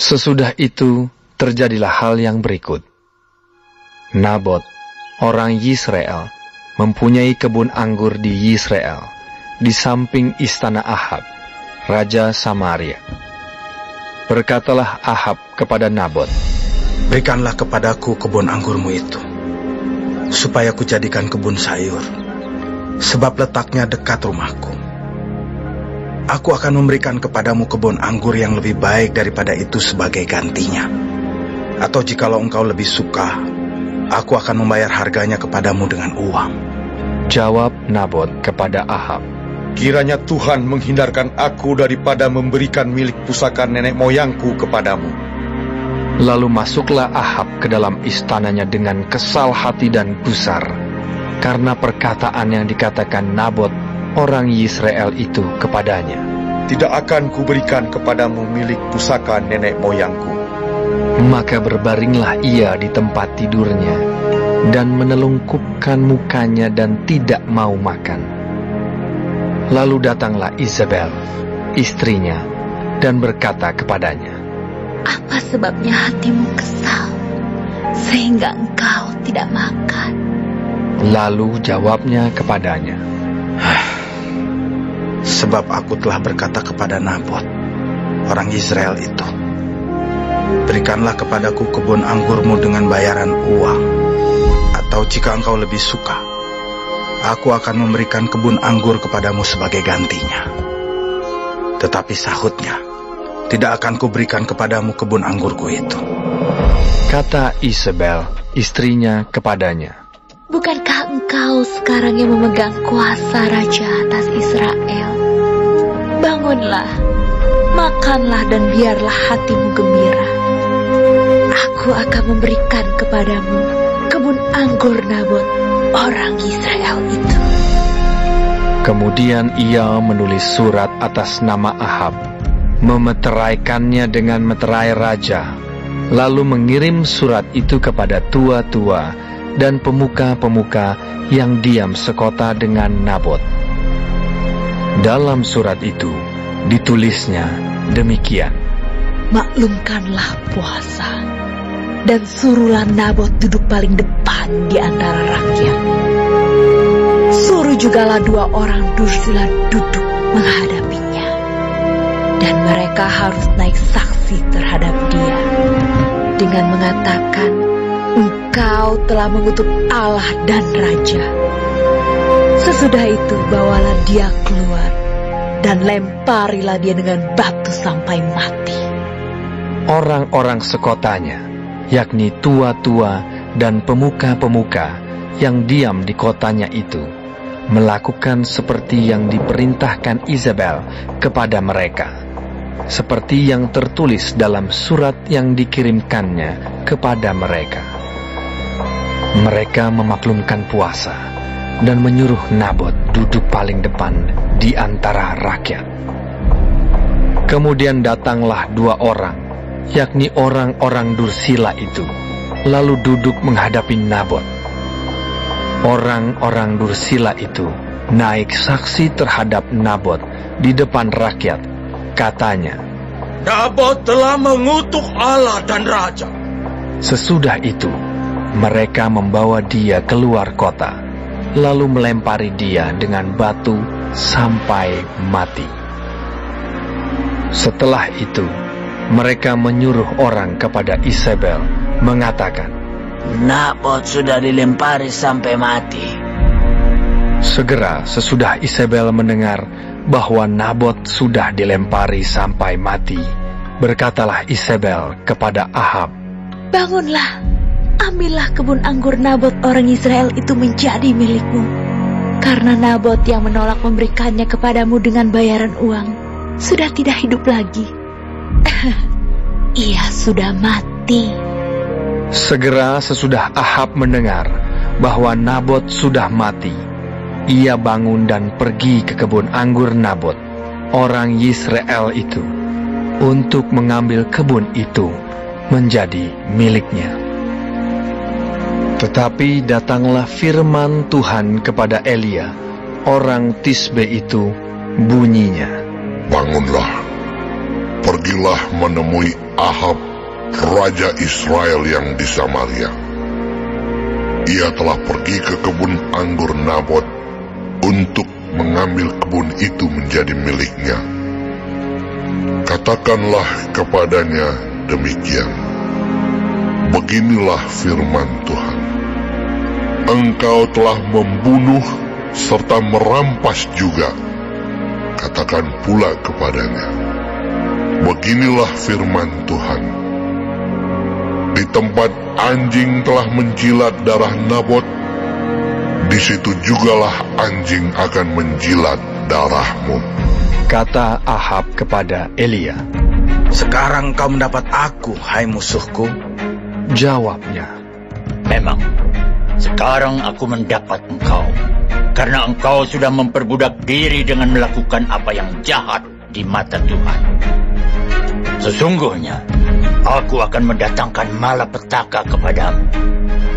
Sesudah itu terjadilah hal yang berikut. Nabot, orang Yisrael, mempunyai kebun anggur di Yisrael, di samping istana Ahab, raja Samaria. Berkatalah Ahab kepada Nabot, "Berikanlah kepadaku kebun anggurmu itu, supaya kujadikan kebun sayur, sebab letaknya dekat rumahku. Aku akan memberikan kepadamu kebun anggur yang lebih baik daripada itu sebagai gantinya. Atau jikalau engkau lebih suka, aku akan membayar harganya kepadamu dengan uang." Jawab Nabot kepada Ahab, "Kiranya Tuhan menghindarkan aku daripada memberikan milik pusaka nenek moyangku kepadamu." Lalu masuklah Ahab ke dalam istananya dengan kesal hati dan gusar, karena perkataan yang dikatakan Nabot, orang Yisrael itu kepadanya. "Tidak akan kuberikan kepadamu milik pusaka nenek moyangku." Maka berbaringlah ia di tempat tidurnya, dan menelungkupkan mukanya dan tidak mau makan. Lalu datanglah Isabel, istrinya, dan berkata kepadanya, "Apa sebabnya hatimu kesal, sehingga engkau tidak makan?" Lalu jawabnya kepadanya, "Sebab aku telah berkata kepada Nabot, orang Israel itu, berikanlah kepadaku kebun anggurmu dengan bayaran uang, atau jika engkau lebih suka, aku akan memberikan kebun anggur kepadamu sebagai gantinya." Tetapi sahutnya, "Tidak akan kuberikan kepadamu kebun anggurku itu." Kata Isabel, istrinya kepadanya, Bukankah engkau sekarang yang memegang kuasa raja atas Israel? Bangunlah, makanlah dan biarlah hatimu gembira. Aku akan memberikan kepadamu kebun anggur Nabot, orang Israel itu. Kemudian ia menulis surat atas nama Ahab, memeteraikannya dengan meterai raja, lalu mengirim surat itu kepada tua-tua dan pemuka-pemuka yang diam sekota dengan Nabot. Dalam surat itu ditulisnya demikian, Maklumkanlah puasa, dan suruhlah Nabot duduk paling depan di antara rakyat. Suruh jugalah 2 orang dursila duduk menghadapinya, dan mereka harus naik saksi terhadap dia dengan mengatakan, engkau telah mengutuk Allah dan Raja. Sesudah itu bawalah dia keluar, dan lemparilah dia dengan batu sampai mati. Orang-orang sekotanya, yakni tua-tua dan pemuka-pemuka yang diam di kotanya itu, melakukan seperti yang diperintahkan Isabel kepada mereka, seperti yang tertulis dalam surat yang dikirimkannya kepada mereka. Mereka memaklumkan puasa dan menyuruh Nabot duduk paling depan di antara rakyat. Kemudian datanglah 2 orang, yakni orang-orang dursila itu, lalu duduk menghadapi Nabot. Orang-orang dursila itu naik saksi terhadap Nabot di depan rakyat. Katanya, "Nabot telah mengutuk Allah dan Raja." sesudah itu mereka membawa dia keluar kota, lalu melempari dia dengan batu sampai mati. Setelah itu mereka menyuruh orang kepada Isabel, mengatakan, Nabot sudah dilempari sampai mati. Segera sesudah Isabel mendengar bahwa Nabot sudah dilempari sampai mati, berkatalah Isabel kepada Ahab, Bangunlah, ambillah kebun anggur Nabot orang Israel itu menjadi milikmu, karena Nabot yang menolak memberikannya kepadamu dengan bayaran uang sudah tidak hidup lagi. Ia sudah mati. Segera sesudah Ahab mendengar bahwa Nabot sudah mati, ia bangun dan pergi ke kebun anggur Nabot, orang Yisrael itu, untuk mengambil kebun itu menjadi miliknya. Tetapi datanglah firman Tuhan kepada Elia, orang Tisbe itu, bunyinya, Bangunlah, pergilah menemui Ahab, raja Israel yang di Samaria. Ia telah pergi ke kebun anggur Nabot untuk mengambil kebun itu menjadi miliknya. Katakanlah kepadanya demikian. Beginilah firman Tuhan. Engkau telah membunuh serta merampas juga. Katakan pula kepadanya. Beginilah firman Tuhan. Di tempat anjing telah menjilat darah Nabot, di situ jugalah anjing akan menjilat darahmu. Kata Ahab kepada Elia. Sekarang kau mendapat aku, hai musuhku. Jawabnya, Memang, sekarang aku mendapat engkau, karena engkau sudah memperbudak diri dengan melakukan apa yang jahat di mata Tuhan. Sesungguhnya, aku akan mendatangkan malapetaka kepadamu.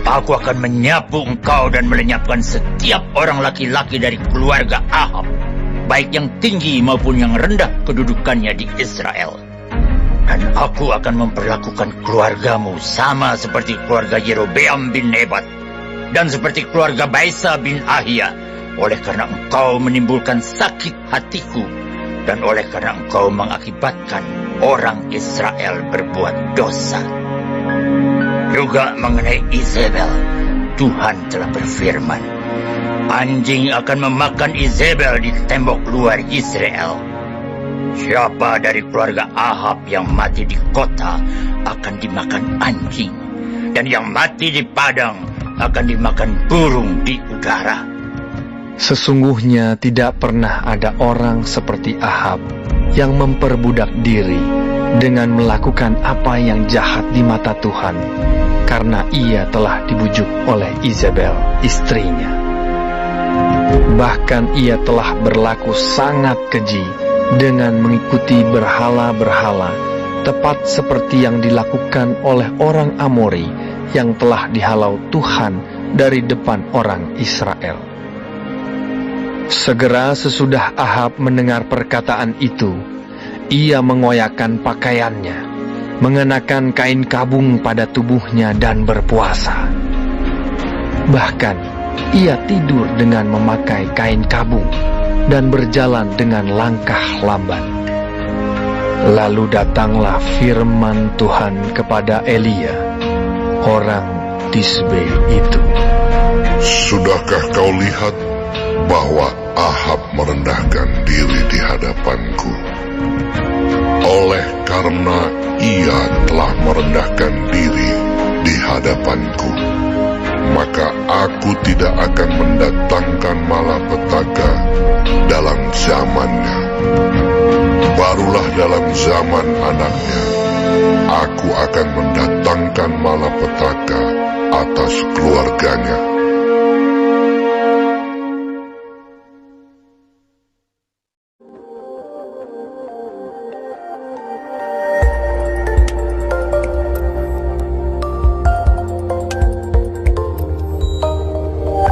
Aku akan menyapu engkau dan melenyapkan setiap orang laki-laki dari keluarga Ahab, baik yang tinggi maupun yang rendah kedudukannya di Israel. Dan aku akan memperlakukan keluargamu sama seperti keluarga Yerobeam bin Nebat dan seperti keluarga Baisa bin Ahia, oleh karena engkau menimbulkan sakit hatiku dan oleh karena engkau mengakibatkan orang Israel berbuat dosa. Juga mengenai Izebel, Tuhan telah berfirman, anjing akan memakan Izebel di tembok luar Israel. Siapa dari keluarga Ahab yang mati di kota akan dimakan anjing, dan yang mati di padang akan dimakan burung di udara. sesungguhnya tidak pernah ada orang seperti Ahab yang memperbudak diri dengan melakukan apa yang jahat di mata Tuhan, karena ia telah dibujuk oleh Izebel, istrinya. Bahkan ia telah berlaku sangat keji dengan mengikuti berhala-berhala, tepat seperti yang dilakukan oleh orang Amori yang telah dihalau Tuhan dari depan orang Israel. Segera sesudah Ahab mendengar perkataan itu, ia mengoyakkan pakaiannya, mengenakan kain kabung pada tubuhnya dan berpuasa. Bahkan ia tidur dengan memakai kain kabung dan berjalan dengan langkah lamban. Lalu datanglah firman Tuhan kepada Elia, orang Tisbe itu. Sudahkah kau lihat bahwa Ahab merendahkan diri di hadapanku? Oleh karena ia telah merendahkan diri di hadapanku, maka aku tidak akan mendatangkan malapetaka dalam zamannya. Barulah dalam zaman anaknya, aku akan mendatangkan malapetaka atas keluarganya.